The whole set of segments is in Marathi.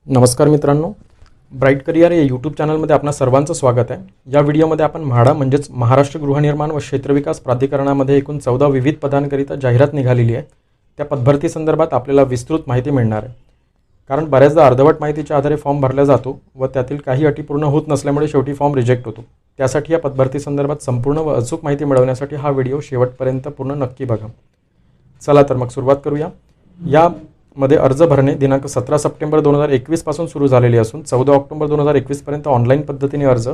नमस्कार मित्रांनो, ब्राईट करिअर या यूट्यूब चॅनलमध्ये आपणा सर्वांचं स्वागत आहे। या व्हिडिओमध्ये आपण म्हाडा म्हणजेच महाराष्ट्र गृहनिर्माण व क्षेत्रविकास प्राधिकरणामध्ये एकूण 14 विविध पदांकरिता जाहिरात निघालेली आहे। त्या पदभरती संदर्भात आपल्याला विस्तृत माहिती मिळणार आहे। कारण बऱ्याचदा अर्धवट माहितीच्या आधारे फॉर्म भरला जातो व त्यातील काही अटी पूर्ण होत नसल्यामुळे शेवटी फॉर्म रिजेक्ट होतो। त्यासाठी या पदभरती संदर्भात संपूर्ण व अचूक माहिती मिळवण्यासाठी हा व्हिडिओ शेवटपर्यंत पूर्ण नक्की बघा। चला तर मग सुरुवात करूया। यामध्ये अर्ज भरणे दिनांक 17 सप्टेंबर 2021 पासून सुरू झालेली असून 14 ऑक्टोबर 2021 पर्यंत ऑनलाईन पद्धतीने अर्ज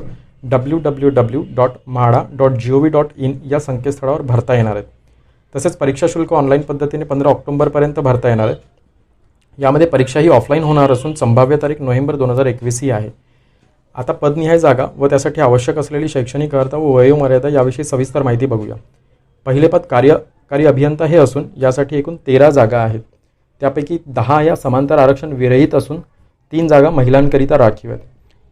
www.mahada.gov.in या संकेतस्थळावर भरता येणार आहेत। तसेच परीक्षा शुल्क ऑनलाईन पद्धतीने 15 ऑक्टोबर पर्यंत भरता येणार आहे। यामध्ये परीक्षा ही ऑफलाईन होणार असून संभाव्य तारीख नोव्हेंबर 2021 ही आहे। आता पदनिहाय जागा व त्यासाठी आवश्यक असलेली शैक्षणिक अर्हता व वयोमर्यादा याविषयी सविस्तर माहिती बघूया। पहिले पद कार्यकारी अभियंता हे असून यासाठी एकूण 13 जागा आहेत। त्यापैकी 10 या समांतर आरक्षण विरहित असून 3 जागा महिलांकरिता राखीव आहेत।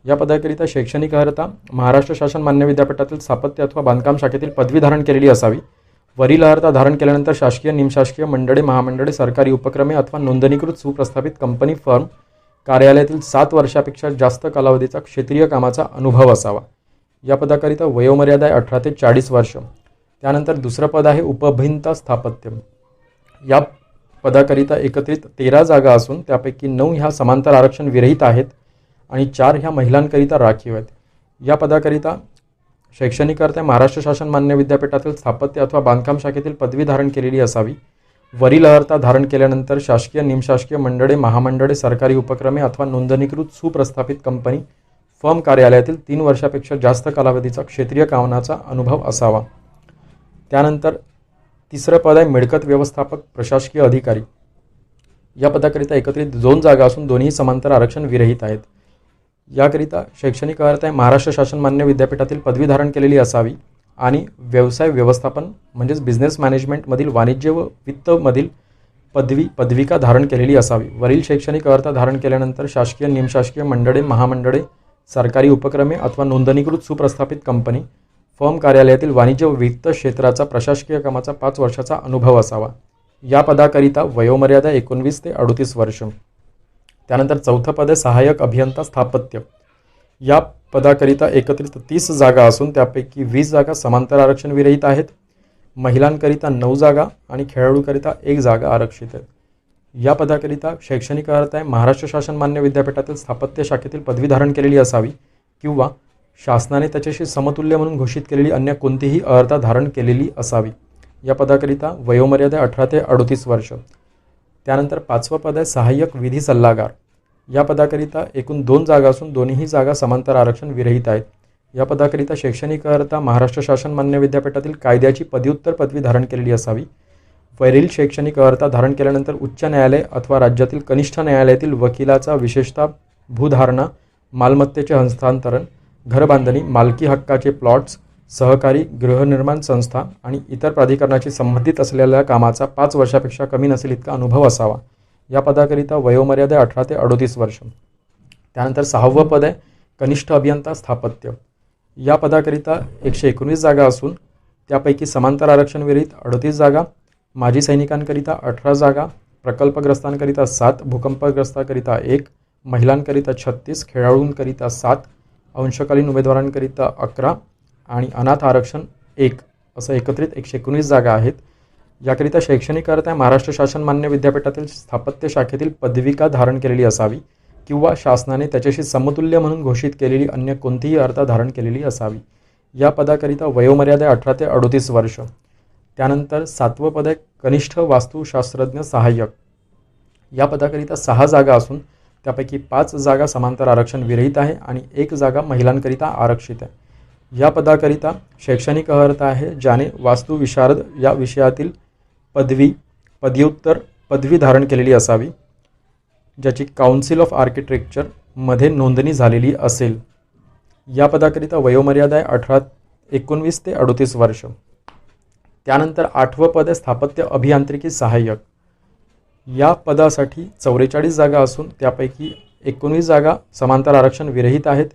या पदाकरिता शैक्षणिक अर्हता महाराष्ट्र शासन मान्य विद्यापीठातील स्थापत्य अथवा बांधकाम शाखेतील पदवी धारण केलेली असावी। वरील अर्हता धारण केल्यानंतर शासकीय निमशासकीय मंडळे महामंडळे सरकारी उपक्रमे अथवा नोंदणीकृत सुप्रस्थापित कंपनी फर्म कार्यालयातील 7 वर्षापेक्षा जास्त कालावधीचा क्षेत्रीय कामाचा अनुभव असावा। या पदाकरिता वयोमर्यादा आहे 18 ते 40 वर्ष। त्यानंतर दुसरं पद आहे उपअभियंता स्थापत्य। या पदाकरिता एकत्रित 13 जागा असून त्यापैकी 9 ह्या समांतर आरक्षण विरहित आहेत आणि 4 ह्या महिलांकरिता राखीव आहेत। या पदाकरिता शैक्षणिक अर्हता महाराष्ट्र शासन मान्य विद्यापीठातील स्थापत्य अथवा बांधकाम शाखेतील पदवी धारण केलेली असावी। वरील अर्हता धारण केल्यानंतर शासकीय निमशासकीय मंडळे महामंडळे सरकारी उपक्रमे अथवा नोंदणीकृत सुप्रस्थापित कंपनी फर्म कार्यालयातील 3 वर्षापेक्षा जास्त कालावधीचा क्षेत्रीय कामाचा अनुभव असावा। त्यानंतर तिसरं पद आहे मिळकत व्यवस्थापक प्रशासकीय अधिकारी। या पदाकरिता एकत्रित 2 जागा असून दोन्ही समांतर आरक्षण विरहित आहेत। याकरिता शैक्षणिक अर्हता आहे महाराष्ट्र शासन मान्य विद्यापीठातील पदवी धारण केलेली असावी आणि व्यवसाय व्यवस्थापन म्हणजेच बिझनेस मॅनेजमेंटमधील वाणिज्य व वित्तमधील पदविका धारण केलेली असावी। वरील शैक्षणिक अर्हता धारण केल्यानंतर शासकीय निमशासकीय मंडळे महामंडळे सरकारी उपक्रमे अथवा नोंदणीकृत सुप्रस्थापित कंपनी फर्म कार्यालयातील वाणिज्य व वित्त क्षेत्राचा प्रशासकीय कामाचा 5 वर्षाचा अनुभव असावा। या पदाकरिता वयोमर्यादा 19 ते 38 वर्ष। त्यानंतर चौथं पद आहे सहाय्यक अभियंता स्थापत्य। या पदाकरिता एकत्रित 30 जागा असून त्यापैकी 20 जागा समांतर आरक्षण विरहित आहेत। महिलांकरिता 9 जागा आणि खेळाडूकरिता 1 जागा आरक्षित आहेत। या पदाकरिता शैक्षणिक अर्हता आहे महाराष्ट्र शासन मान्य विद्यापीठातील स्थापत्य शाखेतील पदवी धारण केलेली असावी किंवा शासनाने त्याच्याशी समतुल्य म्हणून घोषित केलेली अन्य कोणतीही अर्हता धारण केलेली असावी। या पदाकरिता वयोमर्यादा 18 ते 38 वर्ष। त्यानंतर 5वं पद आहे सहाय्यक विधी सल्लागार। या पदाकरिता एकूण 2 जागा असून दोन्ही जागा समांतर आरक्षण विरहित आहेत। या पदाकरिता शैक्षणिक अर्हता महाराष्ट्र शासन मान्य विद्यापीठातील कायद्याची पदव्युत्तर पदवी धारण केलेली असावी। वरील शैक्षणिक अर्हता धारण केल्यानंतर उच्च न्यायालय अथवा राज्यातील कनिष्ठ न्यायालयातील वकिलाचा विशेषतः भूधारणा मालमत्तेचे हस्तांतरण घरबांधणी मालकी हक्काचे प्लॉट्स सहकारी गृहनिर्माण संस्था आणि इतर प्राधिकरणाशी संबंधित असलेल्या कामाचा 5 वर्षापेक्षा कमी नसेल इतका अनुभव असावा। या पदाकरिता वयोमर्यादा 18 ते 38 वर्ष। त्यानंतर 6वं पद आहे कनिष्ठ अभियंता स्थापत्य। या पदाकरिता 119 जागा असून त्यापैकी समांतर आरक्षण विरहित 38 जागा, माजी सैनिकांकरिता 18 जागा, प्रकल्पग्रस्तांकरिता 7, भूकंपग्रस्तांकरिता 1, महिलांकरिता 36, खेळाडूंकरिता 7, अंशकालीन उमेदवारांकरिता 11 आणि अनाथ आरक्षण 1 असं एकत्रित 119 जागा आहेत। याकरिता शैक्षणिक अर्हता महाराष्ट्र शासन मान्य विद्यापीठातील स्थापत्य शाखेतील पदविका धारण केलेली असावी किंवा शासनाने त्याच्याशी समतुल्य म्हणून घोषित केलेली अन्य कोणतीही अर्हता धारण केलेली असावी। या पदाकरिता वयोमर्यादा 18 ते 38 वर्ष। त्यानंतर 7वं पद आहे कनिष्ठ वास्तुशास्त्रज्ञ सहाय्यक। या पदाकरिता 6 जागा असून त्यापैकी 5 जागा समांतर आरक्षण विरहित आहे आणि 1 जागा महिलांकरिता आरक्षित आहे। या पदाकरिता शैक्षणिक अर्हता आहे ज्याने वास्तुविशारद या विषयातील पदव्युत्तर पदवी धारण केलेली असावी ज्याची काउन्सिल ऑफ आर्किटेक्चरमध्ये नोंदणी झालेली असेल। या पदाकरिता वयोमर्यादा आहे 19 ते 38 वर्ष। त्यानंतर 8वं पद आहे स्थापत्य अभियांत्रिकी सहाय्यक। या पदासाठी 44 जागा असून त्यापैकी 19 जागा समांतर आरक्षण विरहित आहेत।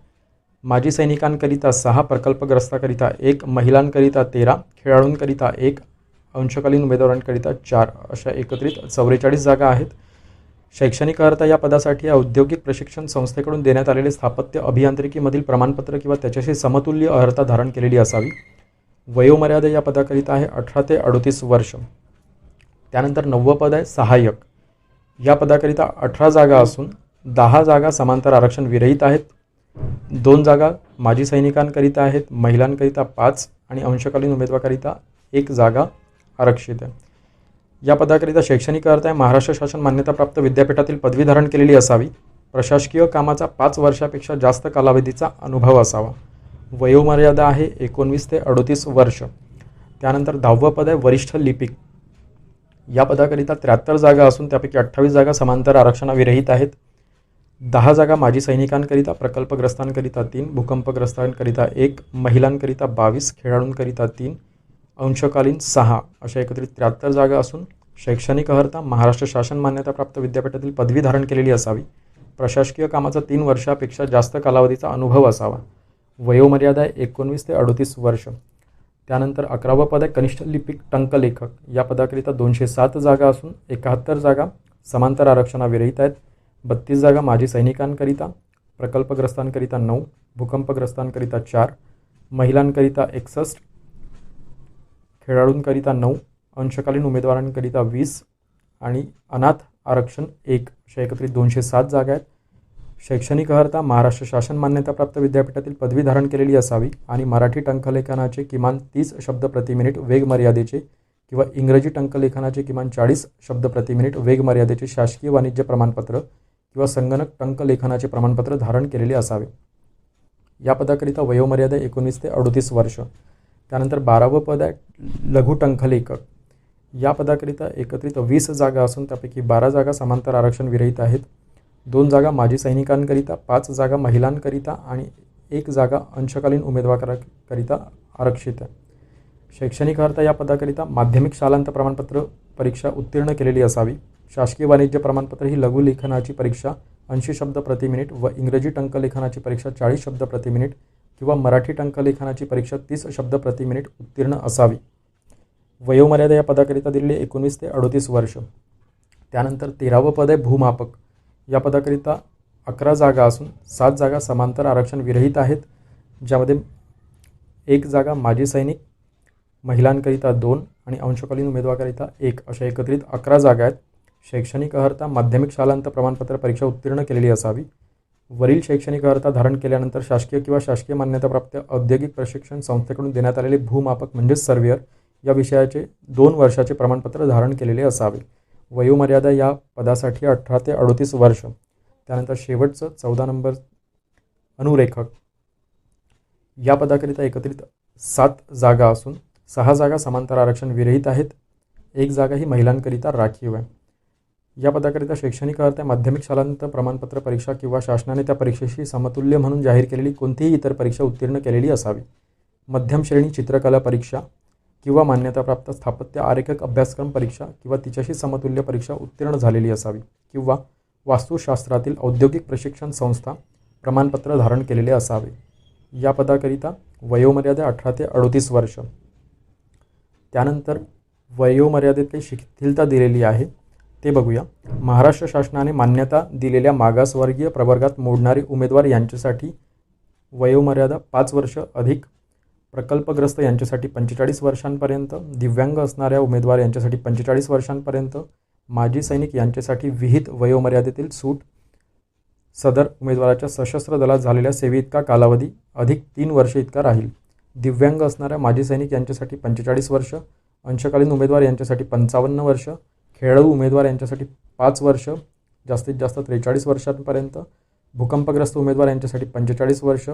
माजी सैनिकांकरिता 6, प्रकल्पग्रस्ताकरिता 1, महिलांकरिता 13, खेळाडूंकरिता 1, अंशकालीन उमेदवारांकरिता 4 अशा एकत्रित 44 जागा आहेत। शैक्षणिक अर्हता या पदासाठी औद्योगिक प्रशिक्षण संस्थेकडून देण्यात आलेले स्थापत्य अभियांत्रिकीमधील प्रमाणपत्र किंवा त्याच्याशी समतुल्य अर्हता धारण केलेली असावी. वयोमर्यादा या पदाकरिता आहे 18 ते 38 वर्ष. त्यानंतर 9वं पद आहे सहाय्यक. या पदाकरिता 18 जागा असून 10 जागा समांतर आरक्षण विरहित आहेत. 2 जागा माजी सैनिकांकरिता आहेत, महिलांकरिता 5 आणि अंशकालीन उमेदवाराकरिता 1 जागा आरक्षित आहे. या पदाकरिता शैक्षणिक अर्हता आहे महाराष्ट्र शासन मान्यताप्राप्त विद्यापीठातील पदवी धारण केलेली असावी. प्रशासकीय कामाचा 5 वर्षापेक्षा जास्त कालावधीचा अनुभव असावा. वयोमर्यादा आहे 19 ते 38 वर्ष. त्यानंतर 10वं पद आहे वरिष्ठ लिपिक. या पदाकरिता 73 जागा असून त्यापैकी 28 जागा समांतर आरक्षणाविरहित आहेत. 10 जागा माजी सैनिकांकरिता, प्रकल्पग्रस्तांकरिता 3, भूकंपग्रस्तांकरिता 1, महिलांकरिता 22, खेळाडूंकरिता 3, अंशकालीन 6 अशा एकत्रित 73 जागा असून शैक्षणिक अर्हता महाराष्ट्र शासन मान्यताप्राप्त विद्यापीठातील पदवी धारण केलेली असावी. प्रशासकीय कामाचा 3 वर्षापेक्षा जास्त कालावधीचा अनुभव असावा. वयोमर्यादा आहे 19 ते 38 वर्ष. त्यानंतर 11वं पद आहे कनिष्ठ लिपिक टंकलेखक. या पदाकरिता 207 जागा असून 71 जागा समांतर आरक्षणाविरहित आहेत. 32 जागा माजी सैनिकांकरिता, प्रकल्पग्रस्तांकरिता 9, भूकंपग्रस्तांकरिता 4, महिलांकरिता 61, खेळाडूंकरिता 9, अंशकालीन उमेदवारांकरिता 20 आणि अनाथ आरक्षण 1 अशा एकत्रित 207 जागा आहेत. शैक्षणिक अर्हता महाराष्ट्र शासन मान्यताप्राप्त विद्यापीठातील पदवी धारण केलेली असावी आणि मराठी टंकलेखनाचे किमान 30 शब्द प्रति मिनिट वेग मर्यादेचे किंवा इंग्रजी टंकलेखनाचे किमान 40 शब्द प्रति मिनिट वेग मर्यादेचे शासकीय वाणिज्य प्रमाणपत्र किंवा संगणक टंकलेखनाचे प्रमाणपत्र धारण केलेले असावे. या पदाकरिता वयोमर्यादा 19 ते 38 वर्ष. त्यानंतर 12वं पद आहे लघु टंकलेखक. या पदाकरिता एकत्रित 20 जागा असून त्यापैकी 12 जागा समांतर आरक्षण विरहित आहेत. 2 जागा माजी सैनिकांकरिता, 5 जागा महिलांकरिता आणि 1 जागा अंशकालीन उमेदवाराकरिता आरक्षित आहे. शैक्षणिक अर्हता या पदाकरिता माध्यमिक शालांत प्रमाणपत्र परीक्षा उत्तीर्ण केलेली असावी. शासकीय वाणिज्य प्रमाणपत्र ही लघु लेखनाची परीक्षा 80 शब्द प्रति मिनिट व इंग्रजी टंकलेखनाची परीक्षा 40 शब्द प्रति मिनिट किंवा मराठी टंकलेखनाची परीक्षा 30 शब्द प्रति मिनिट उत्तीर्ण असावी. वयोमर्यादा या पदाकरिता दिलेली 19 ते 38 वर्ष. त्यानंतर 13वं पद आहे भूमापक. या पदाकरिता 11 जागा असून 7 जागा समांतर आरक्षण विरहित आहेत, ज्यामध्ये 1 जागा माजी सैनिक, महिलांकरिता 2 आणि अंशकालीन उमेदवाराकरिता 1 अशा एकत्रित 11 जागा आहेत. शैक्षणिक अर्हता माध्यमिक शालांत प्रमाणपत्र परीक्षा उत्तीर्ण केलेली असावी. वरील शैक्षणिक अर्हता धारण केल्यानंतर शासकीय किंवा शासकीय मान्यताप्राप्त औद्योगिक प्रशिक्षण संस्थेकडून देण्यात आलेले भूमापक म्हणजेच सर्वेअर या विषयाचे 2 वर्षाचे प्रमाणपत्र धारण केलेले असावे. वयोमर्यादा या पदासाठी 18 ते 38 वर्ष. त्यानंतर शेवटचं 14 नंबर अनुरेखक. या पदाकरिता एकत्रित 7 जागा असून 6 जागा समांतर आरक्षण विरहित आहेत. 1 जागा ही महिलांकरिता राखीव आहे. या पदाकरिता शैक्षणिक अर्हता माध्यमिक शालांत प्रमाणपत्र परीक्षा किंवा शासनाने त्या परीक्षेशी समतुल्य म्हणून जाहीर केलेली कोणतीही इतर परीक्षा उत्तीर्ण केलेली असावी. मध्यम श्रेणी चित्रकला परीक्षा किंवा मान्यताप्राप्त स्थापत्य आरेखक अभ्यासक्रम परीक्षा किंवा तिच्याशी समतुल्य परीक्षा उत्तीर्ण झालेली असावी किंवा वास्तुशास्त्रातील औद्योगिक प्रशिक्षण संस्था प्रमाणपत्र धारण केलेले असावे. या पदाकरिता वयोमर्यादा 18 ते 38 वर्ष. त्यानंतर वयोमर्यादेत काही शिथिलता दिलेली आहे ते बघूया. महाराष्ट्र शासनाने मान्यता दिलेल्या मागासवर्गीय प्रवर्गात मोडणारे उमेदवार यांच्यासाठी वयोमर्यादा 5 वर्ष अधिक, प्रकल्पग्रस्त यांच्यासाठी 45 वर्षांपर्यंत, दिव्यांग असणाऱ्या उमेदवार यांच्यासाठी 45 वर्षांपर्यंत, माजी सैनिक यांच्यासाठी विहित वयोमर्यादेतील सूट सदर उमेदवाराच्या सशस्त्र दलात झालेल्या सेवेइतका कालावधी अधिक 3 वर्ष इतका राहील. दिव्यांग असणाऱ्या माजी सैनिक यांच्यासाठी 45 वर्ष, अंशकालीन उमेदवार यांच्यासाठी 55 वर्ष, खेळाडू उमेदवार यांच्यासाठी 5 वर्ष जास्तीत जास्त 43 वर्षांपर्यंत, भूकंपग्रस्त उमेदवार यांच्यासाठी 45 वर्ष,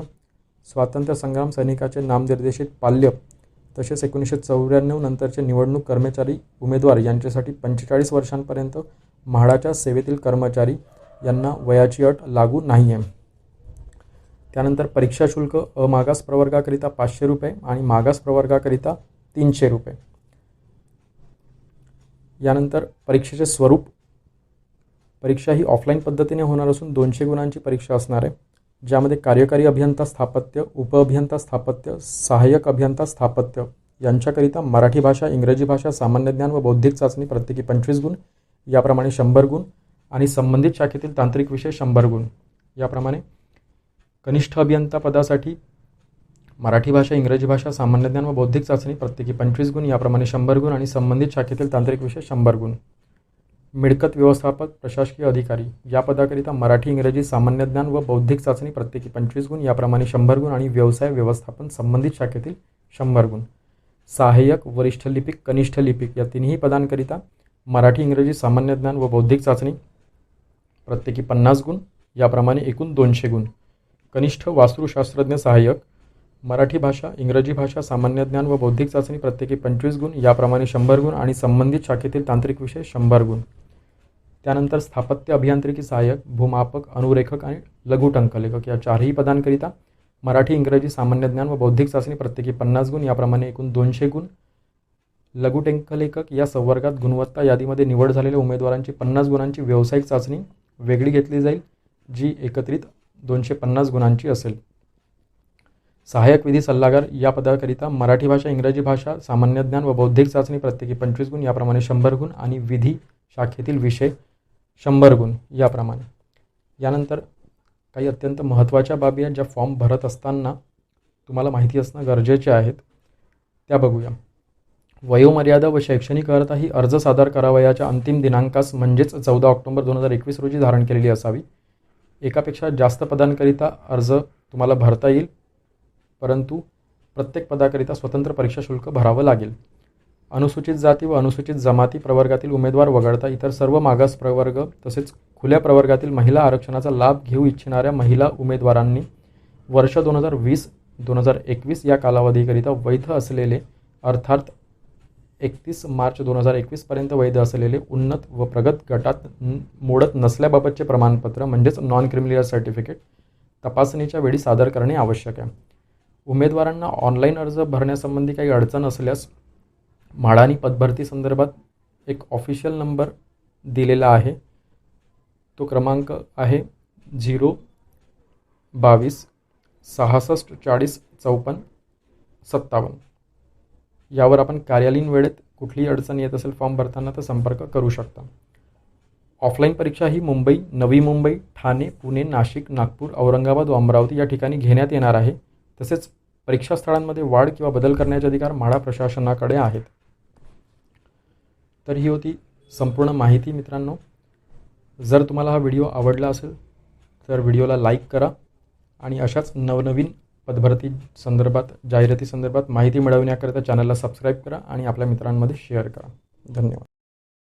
स्वातंत्र्य संग्राम सैनिकाचे नामनिर्देशित पाल्य तसेच 1994 नंतरचे निवडणूक कर्मचारी उमेदवार यांच्यासाठी 45 वर्षांपर्यंत, म्हाडाच्या सेवेतील कर्मचारी यांना वयाची अट लागू नाही आहे. त्यानंतर परीक्षा शुल्क अमागास प्रवर्गाकरिता 500 रुपये आणि मागास प्रवर्गाकरिता 300 रुपये. यानंतर परीक्षेचे स्वरूप. परीक्षा ही ऑफलाईन पद्धतीने होणार असून 200 गुणांची परीक्षा असणार आहे, ज्यामध्ये कार्यकारी अभियंता स्थापत्य, उपअभियंता स्थापत्य, सहाय्यक अभियंता स्थापत्य यांच्याकरिता मराठी भाषा, इंग्रजी भाषा, सामान्य ज्ञान व बौद्धिक चाचणी प्रत्येकी 25 गुण, याप्रमाणे 100 गुण आणि संबंधित शाखेतील तांत्रिक विषय 100 गुण. याप्रमाणे कनिष्ठ अभियंता पदासाठी मराठी भाषा, इंग्रजी भाषा, सामान्य ज्ञान व बौद्धिक चाचणी प्रत्येकी 25 गुण, याप्रमाणे 100 गुण आणि संबंधित शाखेतील तांत्रिक विषय 100 गुण. मिळकत व्यवस्थापक, प्रशासकीय अधिकारी या पदाकरिता मराठी, इंग्रजी, सामान्य ज्ञान व बौद्धिक चाचणी प्रत्येकी 25 गुण, याप्रमाणे 100 गुण आणि व्यवसाय व्यवस्थापन संबंधित शाखेतील 100 गुण. सहाय्यक, वरिष्ठ लिपिक, कनिष्ठ लिपिक या तिन्ही पदांकरिता मराठी, इंग्रजी, सामान्य ज्ञान व बौद्धिक चाचणी प्रत्येकी 50 गुण, याप्रमाणे एकूण 200 गुण. कनिष्ठ वास्तुशास्त्रज्ञ सहाय्यक मराठी भाषा, इंग्रजी भाषा, सामान्य ज्ञान व बौद्धिक चाचणी प्रत्येकी 25 गुण, याप्रमाणे 100 गुण आणि संबंधित शाखेतील तांत्रिक विषय 100 गुण. त्यानंतर स्थापत्य अभियांत्रिकी सहाय्यक, भूमापक, अनुरेखक आणि लघु टंकलेखक या चारही पदांकरिता मराठी, इंग्रजी, सामान्य ज्ञान व बौद्धिक चाचणी प्रत्येकी 50 गुण, याप्रमाणे एकूण 200 गुण. लघु टंकलेखक या संवर्गात गुणवत्ता यादीमध्ये निवड झालेल्या उमेदवारांची 50 गुणांची व्यावसायिक चाचणी वेगळी घेतली जाईल, जी एकत्रित 250 गुणांची असेल. सहाय्यक विधी सल्लागार या पदाकरिता मराठी भाषा, इंग्रजी भाषा, सामान्य ज्ञान व बौद्धिक चाचणी प्रत्येकी 25 गुण, याप्रमाणे 100 गुण आणि विधी शाखेतील विषय 100 गुण याप्रमाणे. यानंतर काही अत्यंत महत्त्वाच्या बाबी आहेत ज्या फॉर्म भरत असताना तुम्हाला माहिती असणं गरजेचे आहेत, त्या बघूया. वयोमर्यादा व शैक्षणिक अर्हता ही अर्ज सादर करावयाच्या अंतिम दिनांकास म्हणजेच 14 ऑक्टोबर 2021 रोजी धारण केलेली असावी. एकापेक्षा जास्त पदांकरिता अर्ज तुम्हाला भरता येईल, परंतु प्रत्येक पदाकरिता स्वतंत्र परीक्षा शुल्क भरावं लागेल. अनुसूचित जाती व अनुसूचित जमाती प्रवर्गातील उमेदवार वगळता इतर सर्व मागास प्रवर्ग तसेच खुल्या प्रवर्गातील महिला आरक्षणाचा लाभ घेऊ इच्छिणाऱ्या महिला उमेदवारांनी वर्ष 2020-2021 या कालावधीकरिता वैध असलेले, अर्थात 31 मार्च 2021 पर्यंत वैध असलेले उन्नत व प्रगत गटात मोडत नसल्याबाबतचे प्रमाणपत्र म्हणजेच नॉन क्रिमिनल सर्टिफिकेट तपासणीच्या वेळी सादर करणे आवश्यक आहे. उमेदवारांना ऑनलाईन अर्ज भरण्यासंबंधी काही अडचण असल्यास म्हाडा आणि पदभरती संदर्भात एक ऑफिशियल नंबर दिलेला आहे. तो क्रमांक आहे 022 66 40 54 57. यावर आपण कार्यालयीन वेळेत कुठलीही अडचण येत असेल फॉर्म भरताना तर संपर्क करू शकता. ऑफलाईन परीक्षा ही मुंबई, नवी मुंबई, ठाणे, पुणे, नाशिक, नागपूर, औरंगाबाद व अमरावती या ठिकाणी घेण्यात येणार आहे. तसेच परीक्षा स्थळांमध्ये वाढ किंवा बदल करण्याचे अधिकार म्हाडा प्रशासनाकडे आहेत. तर ही होती संपूर्ण माहिती मित्रांनो. जर तुम्हाला हा व्हिडिओ आवडला असेल तर व्हिडिओला लाईक करा आणि अशाच नवनवीन पदभरती संदर्भात, जाहिराती संदर्भात माहिती मिळवण्याकरिता चॅनलला सबस्क्राईब करा आणि आपल्या मित्रांमध्ये शेअर करा. धन्यवाद.